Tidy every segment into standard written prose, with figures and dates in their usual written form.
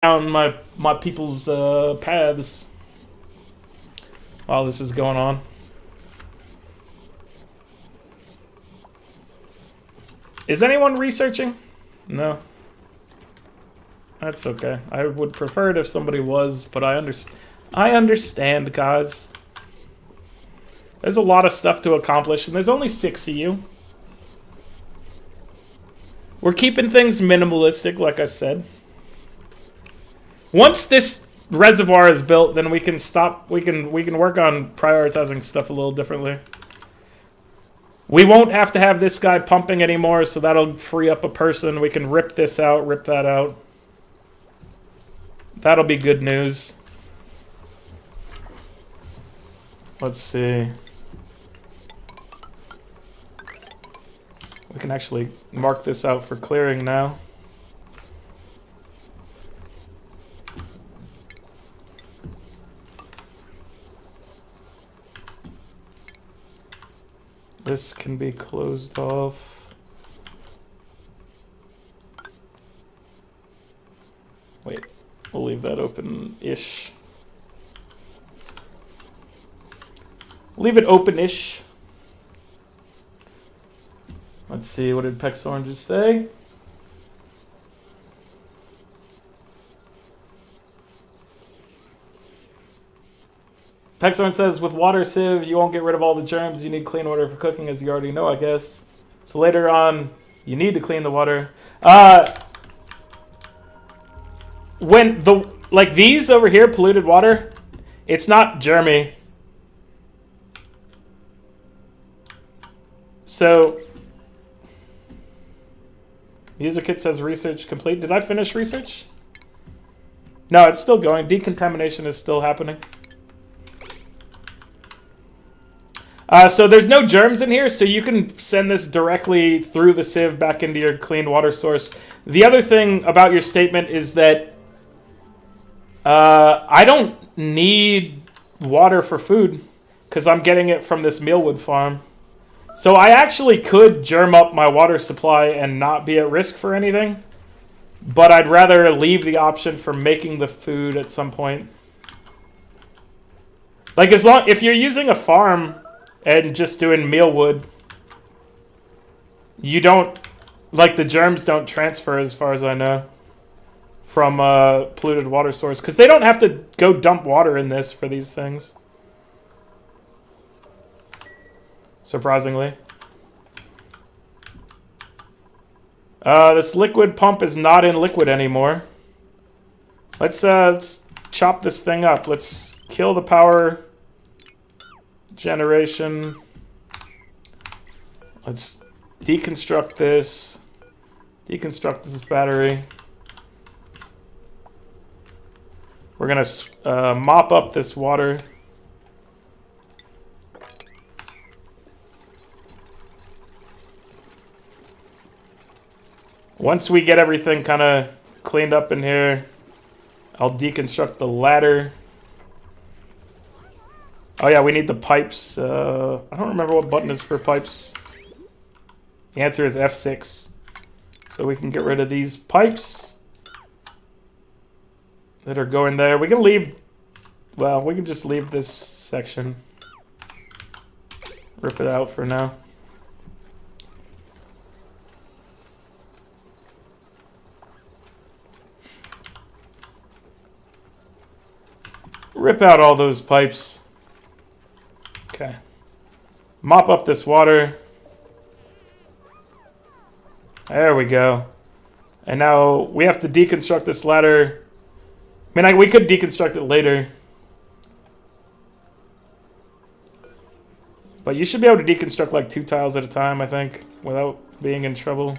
down my people's paths while this is going on. Is anyone researching? No. That's okay. I would prefer it if somebody was, but I understand, guys. There's a lot of stuff to accomplish, and there's only 6 of you. We're keeping things minimalistic, like I said. Once this reservoir is built, then we can stop. We can work on prioritizing stuff a little differently. We won't have to have this guy pumping anymore, so that'll free up a person. We can rip this out, rip that out. That'll be good news. Let's see. We can actually mark this out for clearing now. This can be closed off. Wait, we'll leave that open-ish. Leave it open-ish. Let's see, what did Pex Oranges say? Pex Orange says, with water sieve, you won't get rid of all the germs. You need clean water for cooking, as you already know, I guess. So later on, you need to clean the water. When like these over here, polluted water, it's not germy. So, Music Kit says research complete. Did I finish research? No, it's still going. Decontamination is still happening. So there's no germs in here, so you can send this directly through the sieve back into your clean water source. The other thing about your statement is that I don't need water for food because I'm getting it from this mealwood farm. So I actually could germ up my water supply and not be at risk for anything, but I'd rather leave the option for making the food at some point. Like if you're using a farm and just doing mealwood, you don't, like the germs don't transfer as far as I know from a polluted water source. Because they don't have to go dump water in this for these things. Surprisingly. This liquid pump is not in liquid anymore. Let's chop this thing up. Let's kill the power generation. Let's deconstruct this. Deconstruct this battery. We're gonna mop up this water. Once we get everything kind of cleaned up in here, I'll deconstruct the ladder. Oh yeah, we need the pipes. I don't remember what button is for pipes. The answer is F6. So we can get rid of these pipes that are going there. We can leave, well, we can just leave this section. Rip it out for now. Rip out all those pipes. Okay. Mop up this water. There we go. And now we have to deconstruct this ladder. I mean, we could deconstruct it later. But you should be able to deconstruct like 2 tiles at a time, I think, without being in trouble.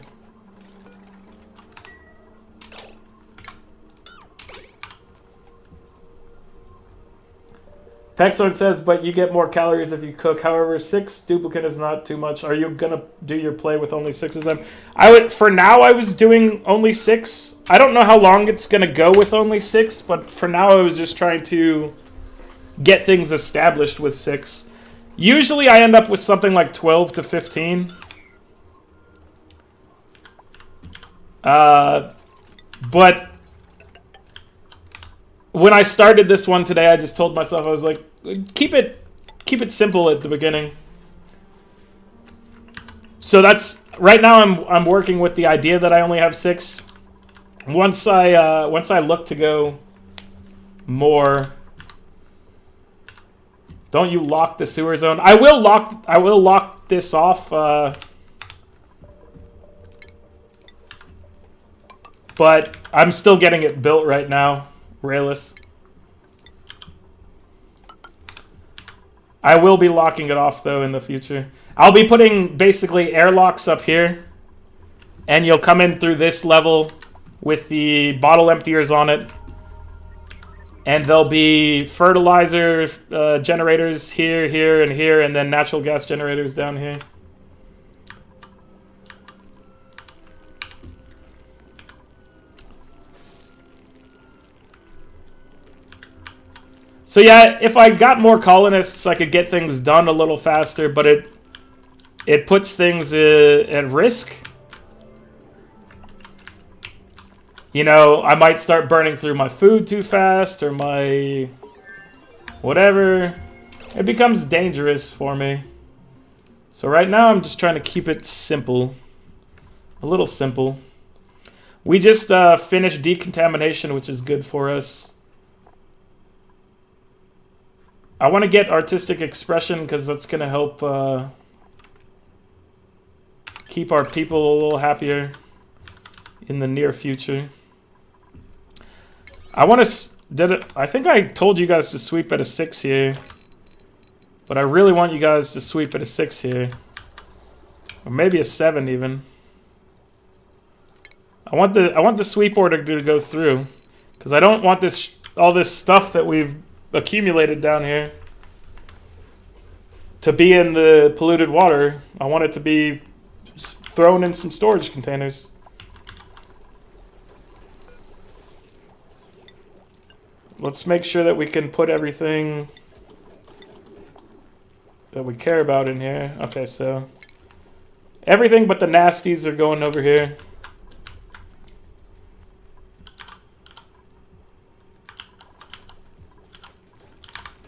Pexlord says, but you get more calories if you cook. However, 6 duplicate is not too much. Are you gonna do your play with only 6 of them? For now, I was doing only 6. I don't know how long it's gonna go with only 6, but for now, I was just trying to get things established with 6. Usually, I end up with something like 12 to 15. But when I started this one today, I just told myself, I was like, keep it simple at the beginning. So that's right now. I'm working with the idea that I only have 6. Once I look to go more. Don't you lock the sewer zone? I will lock this off. But I'm still getting it built right now, Rayless. I will be locking it off though in the future. I'll be putting basically airlocks up here, and you'll come in through this level with the bottle emptiers on it. And there'll be fertilizer generators here, here, and here, and then natural gas generators down here. So yeah, if I got more colonists, I could get things done a little faster, but it puts things at risk. You know, I might start burning through my food too fast, or my whatever. It becomes dangerous for me. So right now I'm just trying to keep it simple. A little simple. We just finished Decontamination, which is good for us. I want to get Artistic Expression because that's going to help keep our people a little happier in the near future. I want to... I think I told you guys to sweep at a 6 here. But I really want you guys to sweep at a 6 here. Or maybe a 7 even. I want the sweep order to go through. Because I don't want all this stuff that we've accumulated down here to be in the polluted water. I want it to be thrown in some storage containers. Let's make sure that we can put everything that we care about in here. Okay, so everything but the nasties are going over here.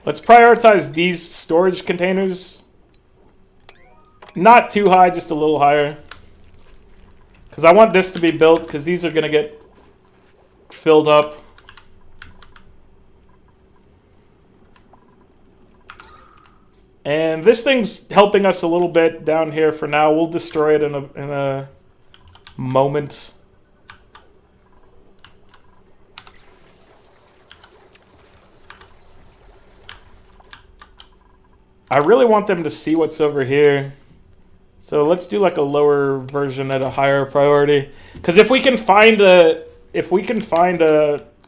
Let's prioritize these storage containers. Not too high, just a little higher. Because I want this to be built, because these are going to get filled up. And this thing's helping us a little bit down here for now. We'll destroy it in a moment. I really want them to see what's over here. So let's do like a lower version at a higher priority. Because if we can find a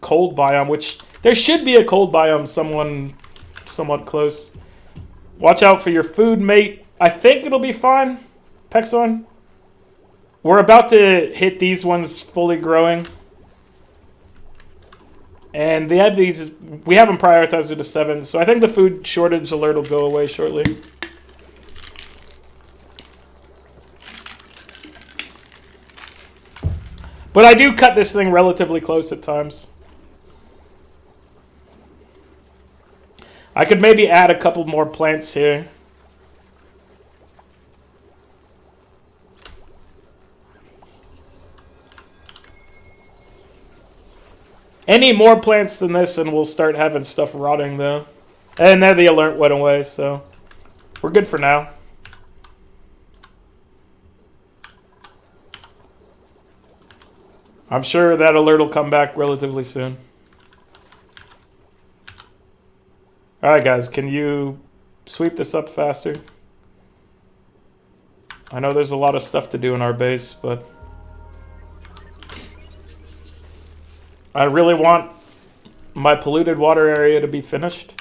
cold biome, which there should be a cold biome somewhat close. Watch out for your food, mate. I think it'll be fine. Pexon. We're about to hit these ones fully growing. And they have these, we haven't prioritized it to 7, so I think the food shortage alert will go away shortly. But I do cut this thing relatively close at times. I could maybe add a couple more plants here. Any more plants than this and we'll start having stuff rotting though. And there the alert went away, so we're good for now. I'm sure that alert will come back relatively soon. Alright guys, can you sweep this up faster? I know there's a lot of stuff to do in our base, but I really want my polluted water area to be finished.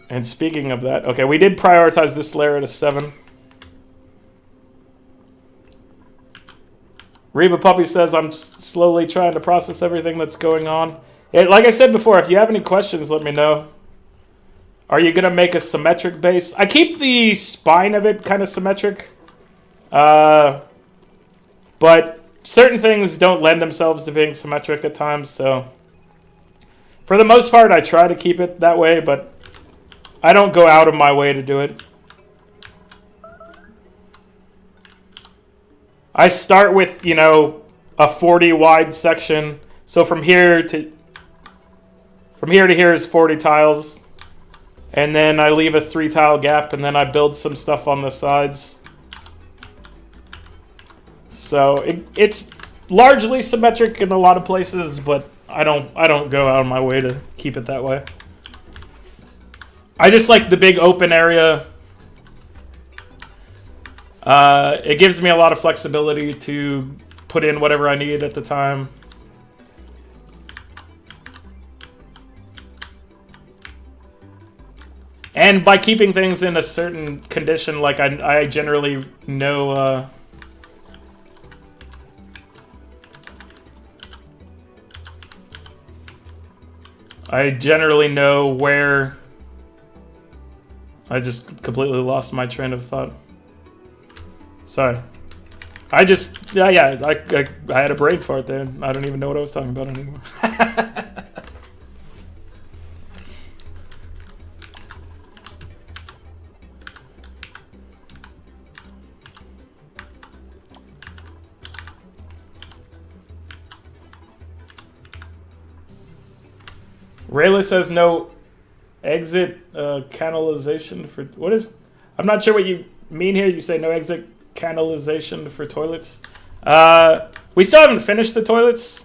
And speaking of that, okay, we did prioritize this layer at a 7. Reba Puppy says, I'm slowly trying to process everything that's going on. Like I said before, if you have any questions, let me know. Are you going to make a symmetric base? I keep the spine of it kind of symmetric. But certain things don't lend themselves to being symmetric at times, so for the most part, I try to keep it that way, but I don't go out of my way to do it. I start with, a 40 wide section. So from here to here is 40 tiles. And then I leave a 3 tile gap, and then I build some stuff on the sides. So it's largely symmetric in a lot of places, but I don't go out of my way to keep it that way. I just like the big open area. It gives me a lot of flexibility to put in whatever I need at the time. And by keeping things in a certain condition, like I generally know... I generally know where... I just completely lost my train of thought. Sorry. I had a brain fart there. I don't even know what I was talking about anymore. Rayla says no exit canalization for... What is... I'm not sure what you mean here. You say no exit canalization for toilets. We still haven't finished the toilets.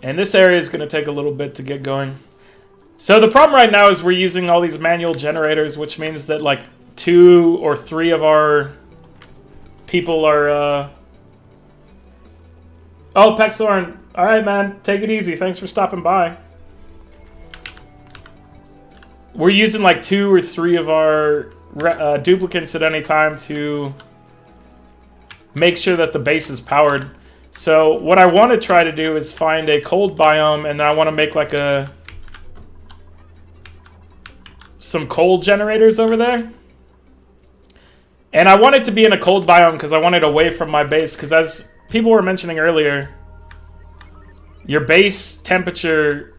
And this area is going to take a little bit to get going. So the problem right now is we're using all these manual generators, which means that like 2 or 3 of our people are... Oh, Pexorn. All right, man. Take it easy. Thanks for stopping by. We're using like 2 or 3 of our duplicates at any time to make sure that the base is powered. So what I want to try to do is find a cold biome, and then I want to make like some cold generators over there. And I want it to be in a cold biome because I want it away from my base, because as people were mentioning earlier, your base temperature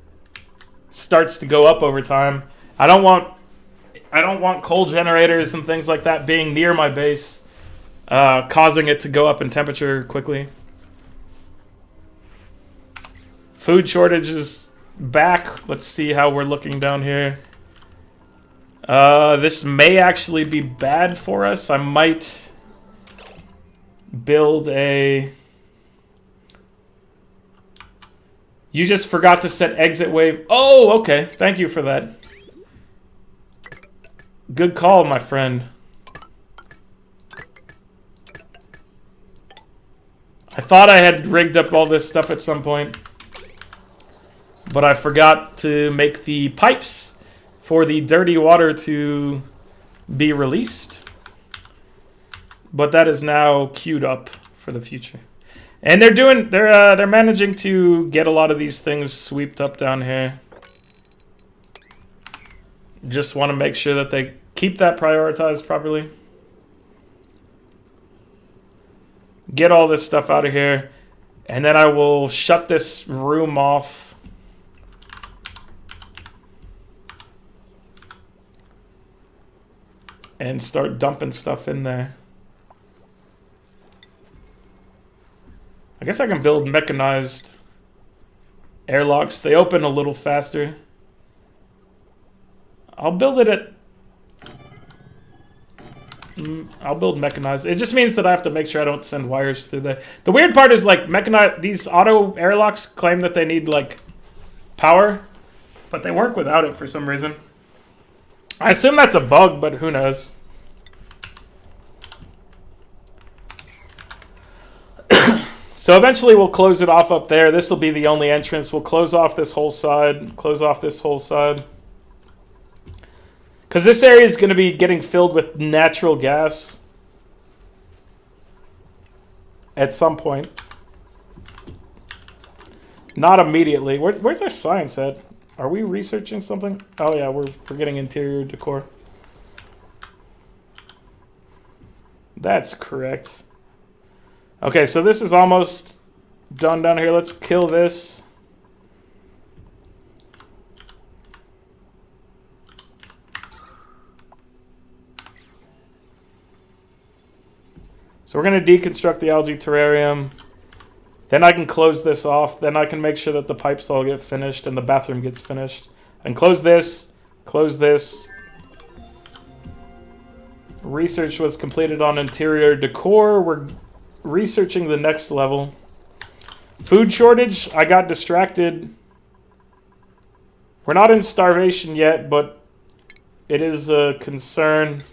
starts to go up over time. I don't want cold generators and things like that being near my base, causing it to go up in temperature quickly. Food shortage is back. Let's see how we're looking down here. This may actually be bad for us. I might build a... You just forgot to set exit wave. Oh, okay. Thank you for that. Good call, my friend. I thought I had rigged up all this stuff at some point, but I forgot to make the pipes for the dirty water to be released. But that is now queued up for the future. And they're managing to get a lot of these things swept up down here. Just want to make sure that they keep that prioritized properly. Get all this stuff out of here. And then I will shut this room off. And start dumping stuff in there. I guess I can build mechanized airlocks. They open a little faster. I'll build it at... I'll build mechanized. It just means that I have to make sure I don't send wires through there. The weird part is, like, these auto airlocks claim that they need, like, power, but they work without it for some reason. I assume that's a bug, but who knows. So eventually we'll close it off up there. This will be the only entrance. We'll close off this whole side. Close off this whole side. Because this area is going to be getting filled with natural gas at some point. Not immediately. Where's our science at? Are we researching something? Oh yeah, we're getting interior decor. That's correct. Okay, so this is almost done down here. Let's kill this. So we're going to deconstruct the algae terrarium. Then I can close this off. Then I can make sure that the pipes all get finished and the bathroom gets finished. And close this. Close this. Research was completed on interior decor. We're researching the next level. Food shortage. I got distracted. We're not in starvation yet, but it is a concern.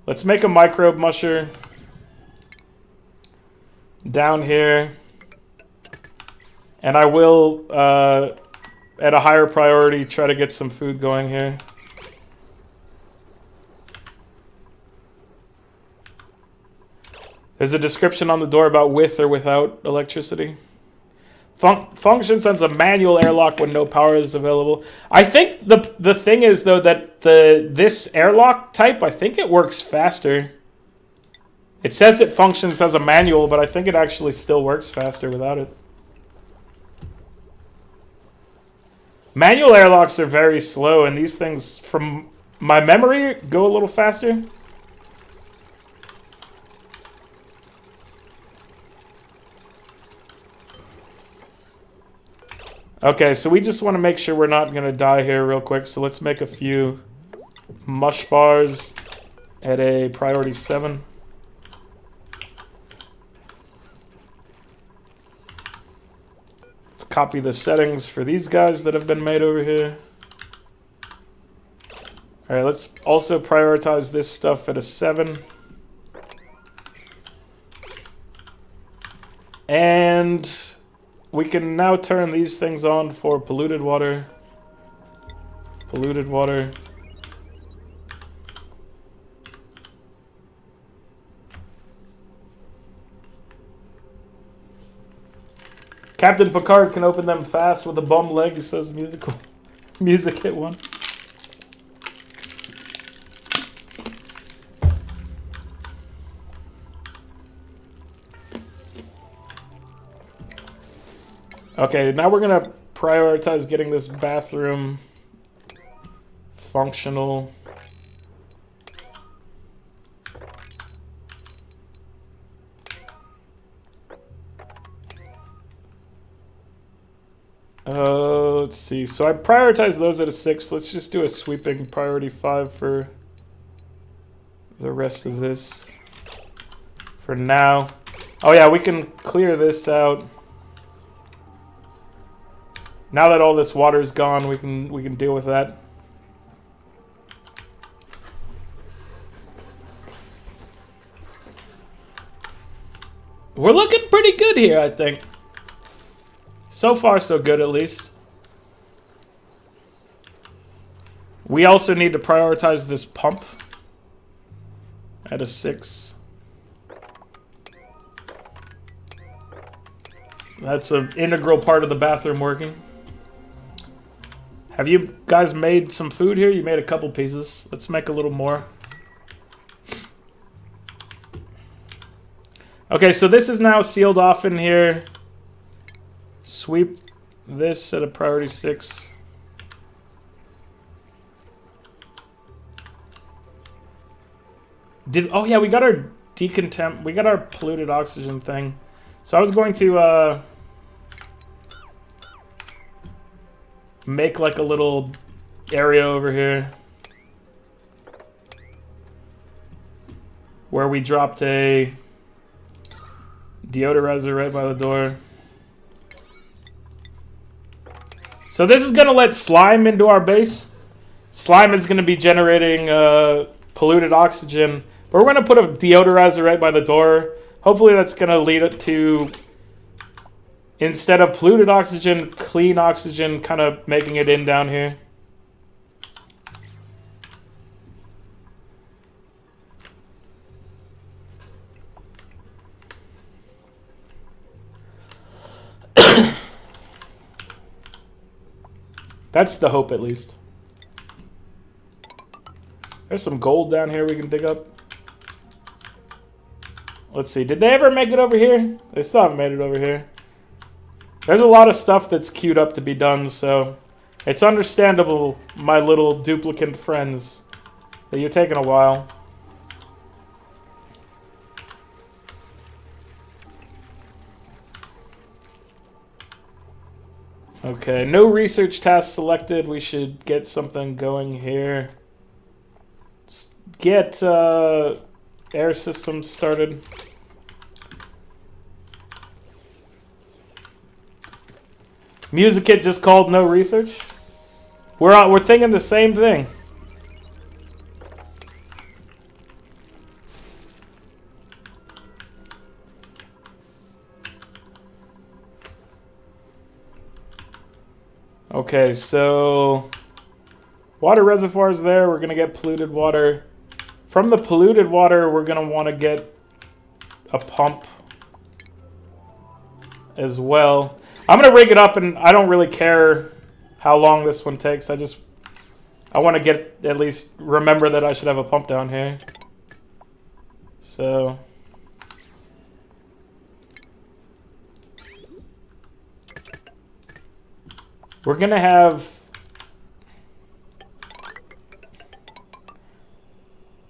Let's make a microbe musher. Down here. And I will, at a higher priority, try to get some food going here. There's a description on the door about with or without electricity. Function sends a manual airlock when no power is available. I think the thing is, though, that this airlock type, I think it works faster. It says it functions as a manual, but I think it actually still works faster without it. Manual airlocks are very slow, and these things, from my memory, go a little faster. Okay, so we just want to make sure we're not going to die here real quick, so let's make a few mush bars at a priority 7. Copy the settings for these guys that have been made over here. All right, let's also prioritize this stuff at a 7. And we can now turn these things on for polluted water. Polluted water. Captain Picard can open them fast with a bum leg, says musical. Music hit one. Okay, now we're going to prioritize getting this bathroom functional. Let's see. So I prioritize those at a 6. Let's just do a sweeping priority 5 for the rest of this for now. Oh yeah, we can clear this out. Now that all this water's gone, we can deal with that. We're looking pretty good here, I think. So far, so good, at least. We also need to prioritize this pump at a 6. That's an integral part of the bathroom working. Have you guys made some food here? You made a couple pieces. Let's make a little more. Okay, so this is now sealed off in here. Sweep this at a priority 6. Oh yeah, we got our we got our polluted oxygen thing. So I was going to make like a little area over here where we dropped a deodorizer right by the door. So this is going to let slime into our base. Slime is going to be generating polluted oxygen. But we're going to put a deodorizer right by the door. Hopefully that's going to lead it to, instead of polluted oxygen, clean oxygen, kind of making it in down here. That's the hope, at least. There's some gold down here we can dig up. Let's see. Did they ever make it over here? They still haven't made it over here. There's a lot of stuff that's queued up to be done, so it's understandable, my little duplicant friends, that you're taking a while. Okay, no research task selected. We should get something going here. Let's get air systems started. Music Kit just called no research. We're thinking the same thing. Okay, so water reservoirs there. We're gonna get polluted water. From the polluted water, we're gonna want to get a pump as well. I'm gonna rig it up, and I don't really care how long this one takes. I want to get at least remember that I should have a pump down here. So we're gonna have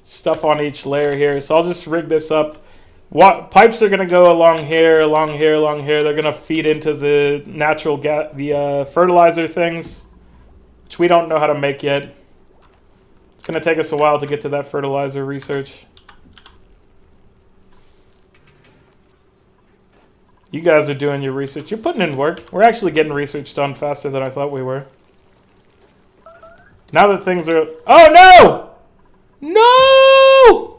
stuff on each layer here. So I'll just rig this up. Pipes are gonna go along here, along here, along here. They're gonna feed into the natural fertilizer things, which we don't know how to make yet. It's gonna take us a while to get to that fertilizer research. You guys are doing your research. You're putting in work. We're actually getting research done faster than I thought we were. Now that things are... Oh, no! No!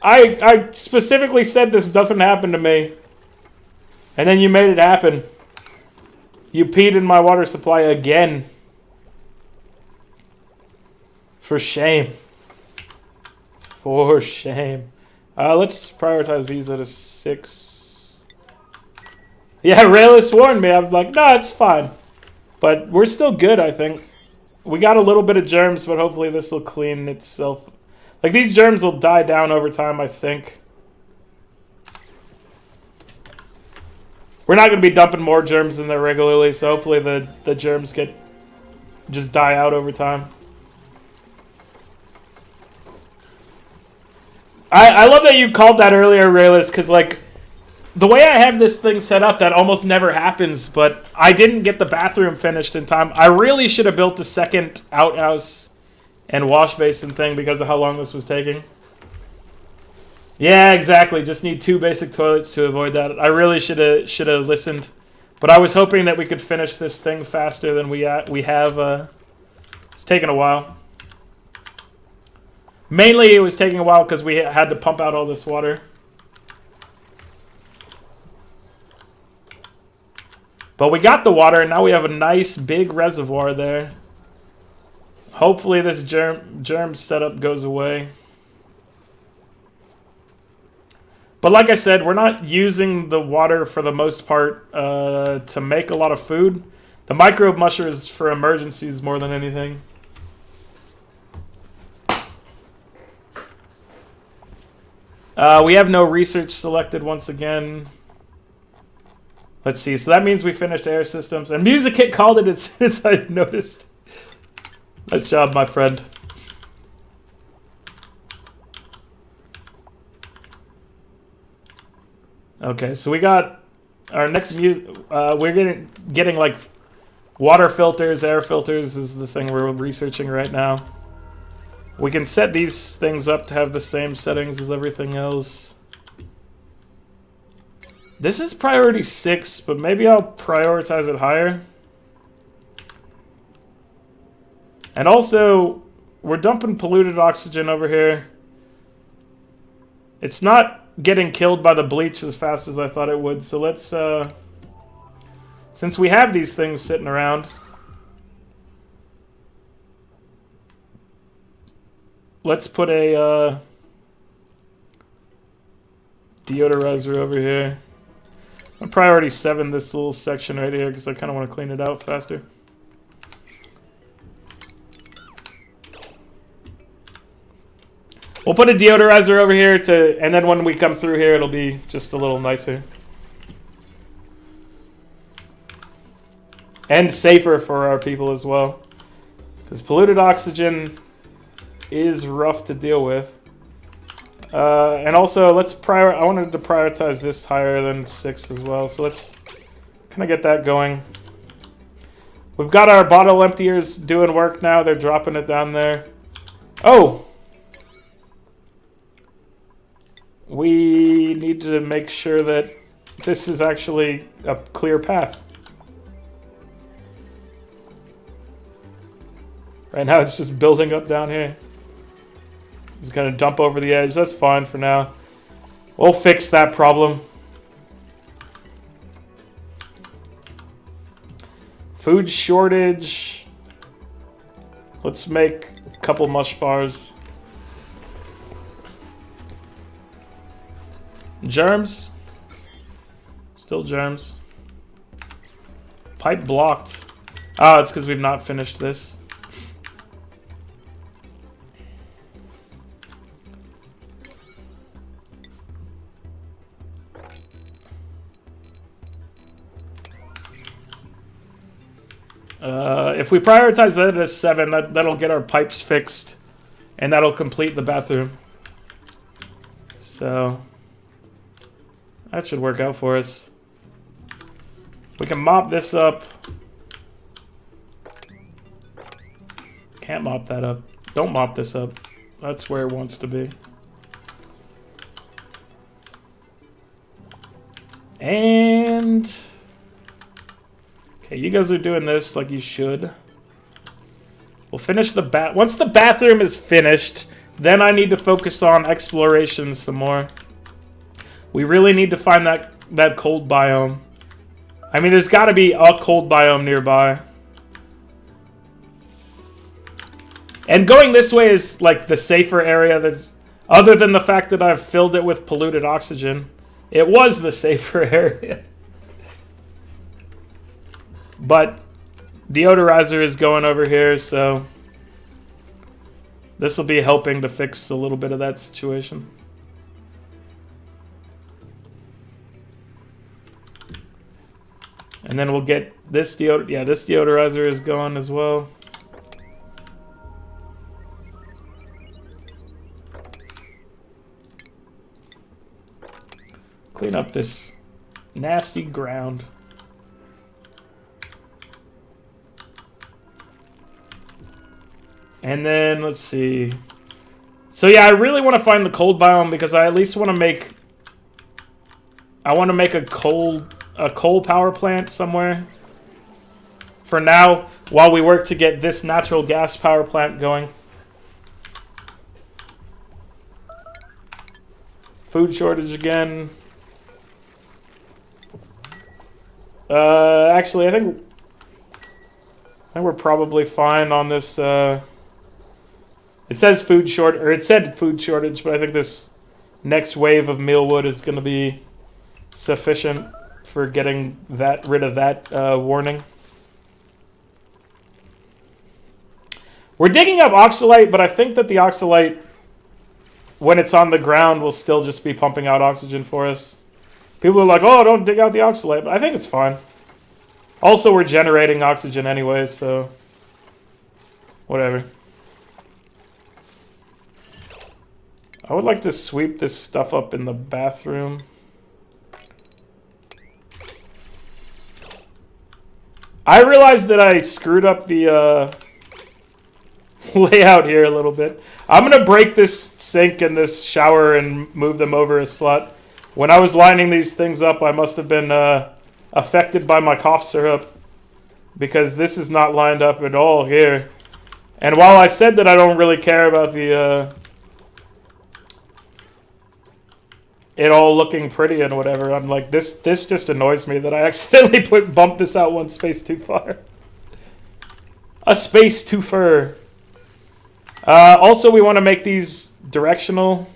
I specifically said this doesn't happen to me. And then you made it happen. You peed in my water supply again. For shame. For shame. Let's prioritize these at a 6. Yeah, Rayless warned me. I'm like, no, it's fine. But we're still good, I think. We got a little bit of germs, but hopefully this will clean itself. Like, these germs will die down over time, I think. We're not going to be dumping more germs in there regularly, so hopefully the germs just die out over time. I love that you called that earlier, Rayless, because, like, the way I have this thing set up, that almost never happens, but I didn't get the bathroom finished in time. I really should have built a second outhouse and wash basin thing because of how long this was taking. Yeah, exactly. Just need 2 basic toilets to avoid that. I really should have listened, but I was hoping that we could finish this thing faster than we have. It's taken a while. Mainly, it was taking a while because we had to pump out all this water. But we got the water, and now we have a nice big reservoir there. Hopefully this germ setup goes away. But like I said, we're not using the water for the most part to make a lot of food. The microbe musher is for emergencies more than anything. We have no research selected once again. Let's see. So that means we finished air systems. And Music Kit called it as soon as I noticed. Nice job, my friend. Okay, so we got our next... we're getting like water filters, air filters is the thing we're researching right now. We can set these things up to have the same settings as everything else. This is priority 6, but maybe I'll prioritize it higher. And also, we're dumping polluted oxygen over here. It's not getting killed by the bleach as fast as I thought it would, so let's... since we have these things sitting around... Let's put a deodorizer over here. I'm priority 7 this little section right here because I kind of want to clean it out faster. We'll put a deodorizer over here and then when we come through here, it'll be just a little nicer. And safer for our people as well. Because polluted oxygen is rough to deal with. And also, I wanted to prioritize this higher than 6 as well. So let's kind of get that going. We've got our bottle emptiers doing work now. They're dropping it down there. Oh! We need to make sure that this is actually a clear path. Right now it's just building up down here. It's gonna dump over the edge. That's fine for now. We'll fix that problem. Food shortage. Let's make a couple mush bars. Germs. Still germs. Pipe blocked. Oh, it's because we've not finished this. If we prioritize that as 7, that'll get our pipes fixed, and that'll complete the bathroom. So that should work out for us. We can mop this up. Can't mop that up. Don't mop this up. That's where it wants to be. And okay, you guys are doing this like you should. We'll finish the once the bathroom is finished, then I need to focus on exploration some more. We really need to find that cold biome. I mean, there's got to be a cold biome nearby. And going this way is like the safer area that's other than the fact that I've filled it with polluted oxygen. It was the safer area. But deodorizer is going over here, so this will be helping to fix a little bit of that situation. And then we'll get this this deodorizer is going as well. Clean up this nasty ground. And then, let's see. So yeah, I really want to find the cold biome because I at least want to make... I want to make a coal power plant somewhere. For now, while we work to get this natural gas power plant going. Food shortage again. Actually, I think we're probably fine on this. It says it said food shortage, but I think this next wave of mealwood is going to be sufficient for getting rid of that warning. We're digging up oxalite, but I think that the oxalite, when it's on the ground, will still just be pumping out oxygen for us. People are like, oh, don't dig out the oxalite, but I think it's fine. Also, we're generating oxygen anyways, so whatever. I would like to sweep this stuff up in the bathroom. I realized that I screwed up the layout here a little bit. I'm going to break this sink and this shower and move them over a slot. When I was lining these things up, I must have been affected by my cough syrup because this is not lined up at all here. And while I said that I don't really care about the it all looking pretty and whatever, I'm like, this just annoys me that I accidentally bumped this out one space too far. A space too far. Also, we want to make these directional.